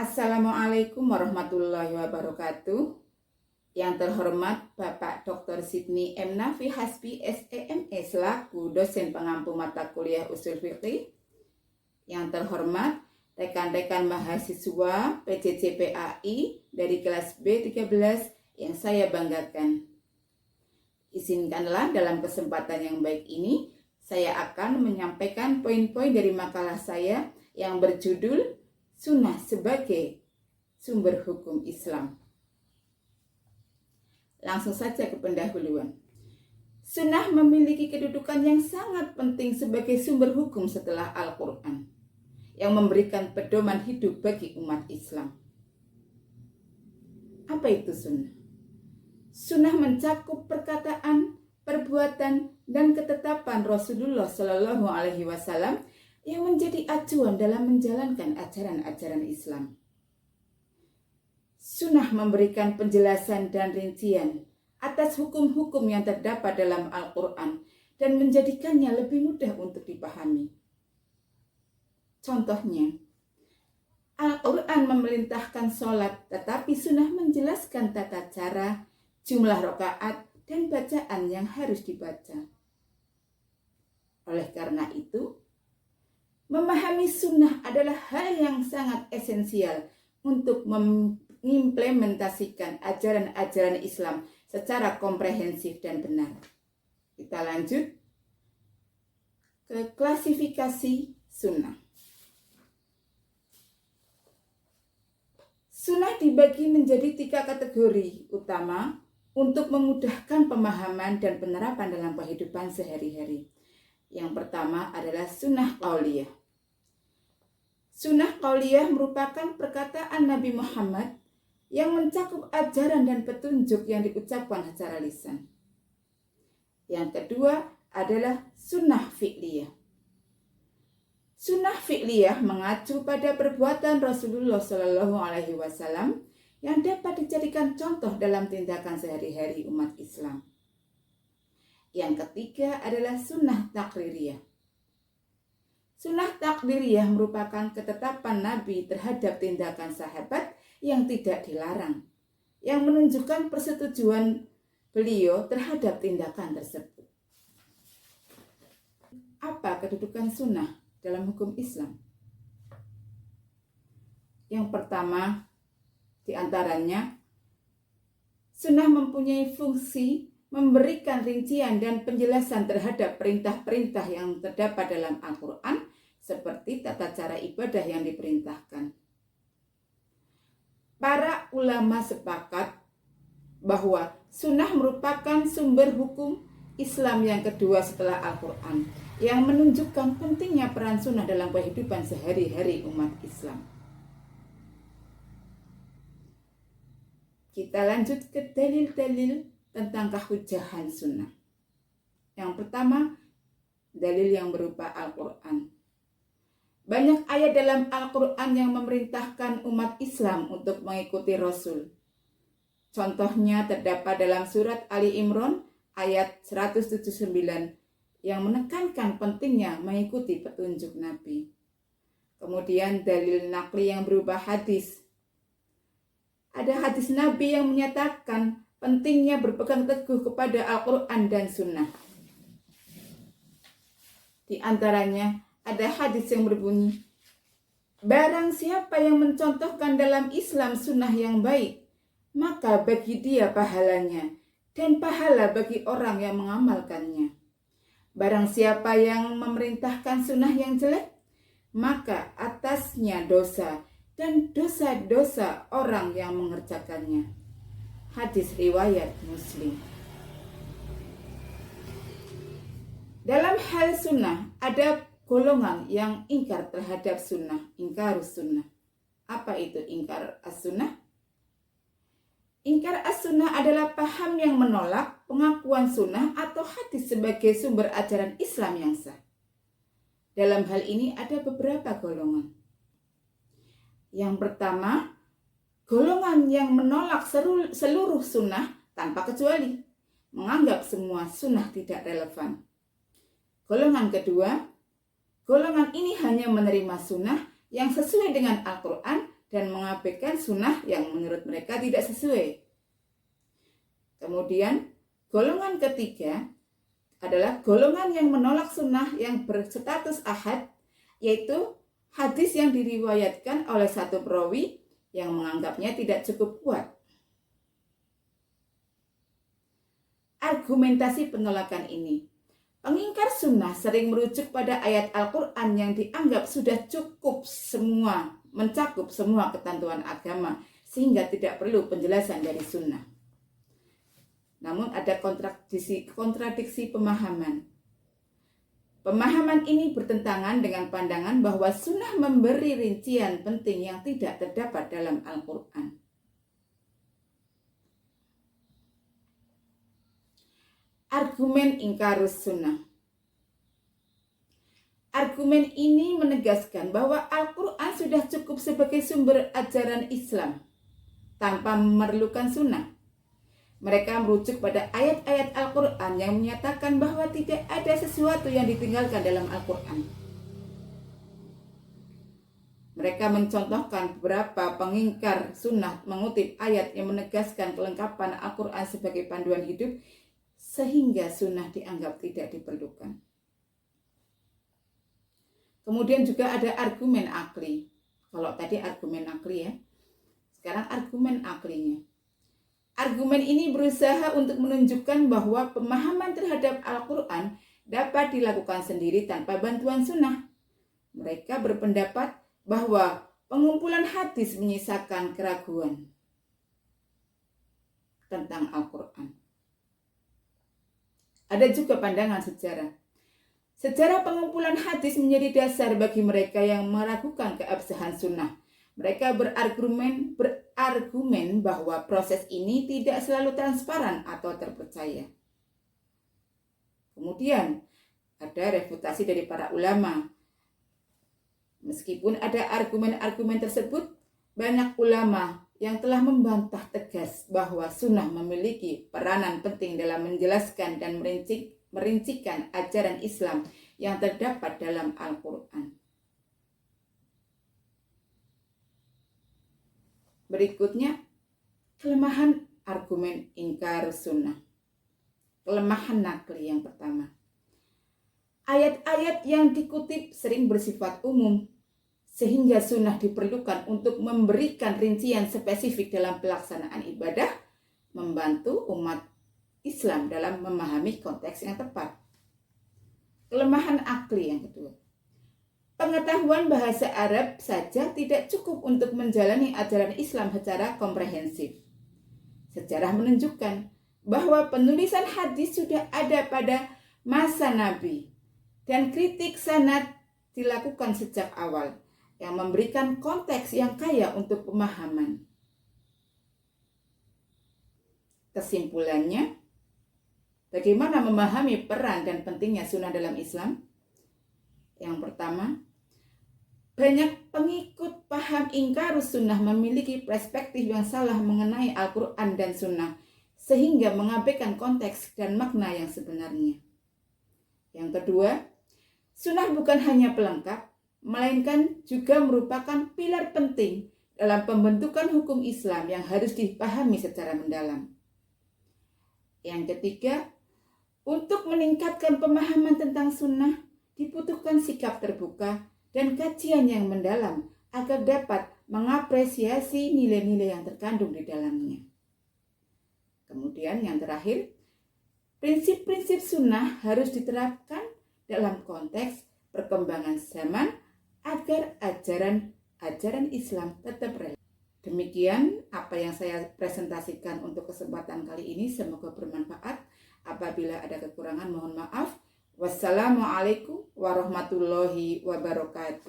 Assalamualaikum warahmatullahi wabarakatuh. Yang terhormat Bapak Dr. Sidney M. Nafi Hasbi SEME selaku dosen pengampu mata kuliah usul fikih. Yang terhormat rekan-rekan mahasiswa PJJ-PAI dari kelas B13 yang saya banggakan. Izinkanlah dalam kesempatan yang baik ini saya akan menyampaikan poin-poin dari makalah saya yang berjudul Sunnah sebagai sumber hukum Islam. Langsung saja ke pendahuluan. Sunnah memiliki kedudukan yang sangat penting sebagai sumber hukum setelah Al-Quran, yang memberikan pedoman hidup bagi umat Islam. Apa itu sunnah? Sunnah mencakup perkataan, perbuatan, dan ketetapan Rasulullah Shallallahu Alaihi Wasallam yang menjadi acuan dalam menjalankan ajaran-ajaran Islam. Sunnah memberikan penjelasan dan rincian atas hukum-hukum yang terdapat dalam Al-Quran dan menjadikannya lebih mudah untuk dipahami. Contohnya, Al-Quran memerintahkan sholat, tetapi sunnah menjelaskan tata cara, jumlah rakaat, dan bacaan yang harus dibaca. Oleh karena itu, memahami sunnah adalah hal yang sangat esensial untuk mengimplementasikan ajaran-ajaran Islam secara komprehensif dan benar. Kita lanjut ke klasifikasi sunnah. Sunnah dibagi menjadi 3 kategori utama untuk memudahkan pemahaman dan penerapan dalam kehidupan sehari-hari. Yang pertama adalah sunnah qauliyah. Sunnah qauliyah merupakan perkataan Nabi Muhammad yang mencakup ajaran dan petunjuk yang diucapkan secara lisan. Yang kedua adalah sunnah fi'liyah. Sunnah fi'liyah mengacu pada perbuatan Rasulullah Shallallahu Alaihi Wasallam yang dapat dijadikan contoh dalam tindakan sehari-hari umat Islam. Yang ketiga adalah sunnah takririyah. Sunnah takdiriyah merupakan ketetapan Nabi terhadap tindakan sahabat yang tidak dilarang, yang menunjukkan persetujuan beliau terhadap tindakan tersebut. Apa kedudukan sunnah dalam hukum Islam? Yang pertama, di antaranya, sunnah mempunyai fungsi memberikan rincian dan penjelasan terhadap perintah-perintah yang terdapat dalam Al-Quran, seperti tata cara ibadah yang diperintahkan. Para ulama sepakat bahwa sunnah merupakan sumber hukum Islam yang kedua setelah Al-Quran, yang menunjukkan pentingnya peran sunnah dalam kehidupan sehari-hari umat Islam. Kita lanjut ke dalil-dalil tentang kehujahan sunnah. Yang pertama, dalil yang berupa Al-Quran. Banyak ayat dalam Al-Quran yang memerintahkan umat Islam untuk mengikuti Rasul. Contohnya terdapat dalam surat Ali Imran ayat 179 yang menekankan pentingnya mengikuti petunjuk Nabi. Kemudian dalil naqli yang berupa hadis. Ada hadis Nabi yang menyatakan pentingnya berpegang teguh kepada Al-Quran dan Sunnah. Di antaranya ada hadis yang berbunyi, barang siapa yang mencontohkan dalam Islam sunnah yang baik, maka bagi dia pahalanya dan pahala bagi orang yang mengamalkannya. Barang siapa yang memerintahkan sunnah yang jelek, maka atasnya dosa dan dosa-dosa orang yang mengerjakannya. Hadis riwayat Muslim. Dalam hal sunnah ada golongan yang ingkar terhadap sunnah, ingkarus sunnah. Apa itu ingkar as-sunnah? Ingkar as-sunnah adalah paham yang menolak pengakuan sunnah atau hadis sebagai sumber ajaran Islam yang sah. Dalam hal ini ada beberapa golongan. Yang pertama, golongan yang menolak seluruh sunnah tanpa kecuali, menganggap semua sunnah tidak relevan. Golongan kedua, golongan ini hanya menerima sunnah yang sesuai dengan Al-Quran dan mengabaikan sunnah yang menurut mereka tidak sesuai. Kemudian golongan ketiga adalah golongan yang menolak sunnah yang berstatus ahad, yaitu hadis yang diriwayatkan oleh satu perawi yang menganggapnya tidak cukup kuat. Argumentasi penolakan ini, pengingkar sunnah sering merujuk pada ayat Al-Quran yang dianggap sudah cukup mencakup semua ketentuan agama, sehingga tidak perlu penjelasan dari sunnah. Namun ada kontradiksi pemahaman. Pemahaman ini bertentangan dengan pandangan bahwa sunnah memberi rincian penting yang tidak terdapat dalam Al-Quran. Argumen ingkarus sunnah. Argumen ini menegaskan bahwa Al-Quran sudah cukup sebagai sumber ajaran Islam tanpa memerlukan sunnah. Mereka merujuk pada ayat-ayat Al-Quran yang menyatakan bahwa tidak ada sesuatu yang ditinggalkan dalam Al-Quran. Mereka mencontohkan beberapa pengingkar sunnah mengutip ayat yang menegaskan kelengkapan Al-Quran sebagai panduan hidup, sehingga sunnah dianggap tidak diperlukan. Kemudian juga ada argumen akli. Kalau tadi argumen akli ya, sekarang argumen aklinya. Argumen ini berusaha untuk menunjukkan bahwa pemahaman terhadap Al-Quran dapat dilakukan sendiri tanpa bantuan sunnah. Mereka berpendapat bahwa pengumpulan hadis menyisakan keraguan tentang Al-Quran. Ada juga pandangan sejarah. Sejarah pengumpulan hadis menjadi dasar bagi mereka yang meragukan keabsahan sunnah. Mereka berargumen bahwa proses ini tidak selalu transparan atau terpercaya. Kemudian ada refutasi dari para ulama. Meskipun ada argumen-argumen tersebut, banyak ulama yang telah membantah tegas bahwa sunnah memiliki peranan penting dalam menjelaskan dan merincikan ajaran Islam yang terdapat dalam Al-Quran. Berikutnya, kelemahan argumen ingkar sunnah. Kelemahan nakli yang pertama. Ayat-ayat yang dikutip sering bersifat umum, sehingga sunnah diperlukan untuk memberikan rincian spesifik dalam pelaksanaan ibadah, membantu umat Islam dalam memahami konteks yang tepat. Kelemahan akli yang kedua. Pengetahuan bahasa Arab saja tidak cukup untuk menjalani ajaran Islam secara komprehensif. Sejarah menunjukkan bahwa penulisan hadis sudah ada pada masa Nabi, dan kritik sanad dilakukan sejak awal, yang memberikan konteks yang kaya untuk pemahaman. Kesimpulannya, bagaimana memahami peran dan pentingnya sunnah dalam Islam? Yang pertama, banyak pengikut paham ingkarus sunnah memiliki perspektif yang salah mengenai Al-Quran dan sunnah, sehingga mengabaikan konteks dan makna yang sebenarnya. Yang kedua, sunnah bukan hanya pelengkap, melainkan juga merupakan pilar penting dalam pembentukan hukum Islam yang harus dipahami secara mendalam. Yang ketiga, untuk meningkatkan pemahaman tentang sunnah, dibutuhkan sikap terbuka dan kajian yang mendalam agar dapat mengapresiasi nilai-nilai yang terkandung di dalamnya. Kemudian yang terakhir, prinsip-prinsip sunnah harus diterapkan dalam konteks perkembangan zaman agar ajaran Islam tetap relevan. Demikian apa yang saya presentasikan untuk kesempatan kali ini, semoga bermanfaat. Apabila ada kekurangan mohon maaf. Wassalamualaikum warahmatullahi wabarakatuh.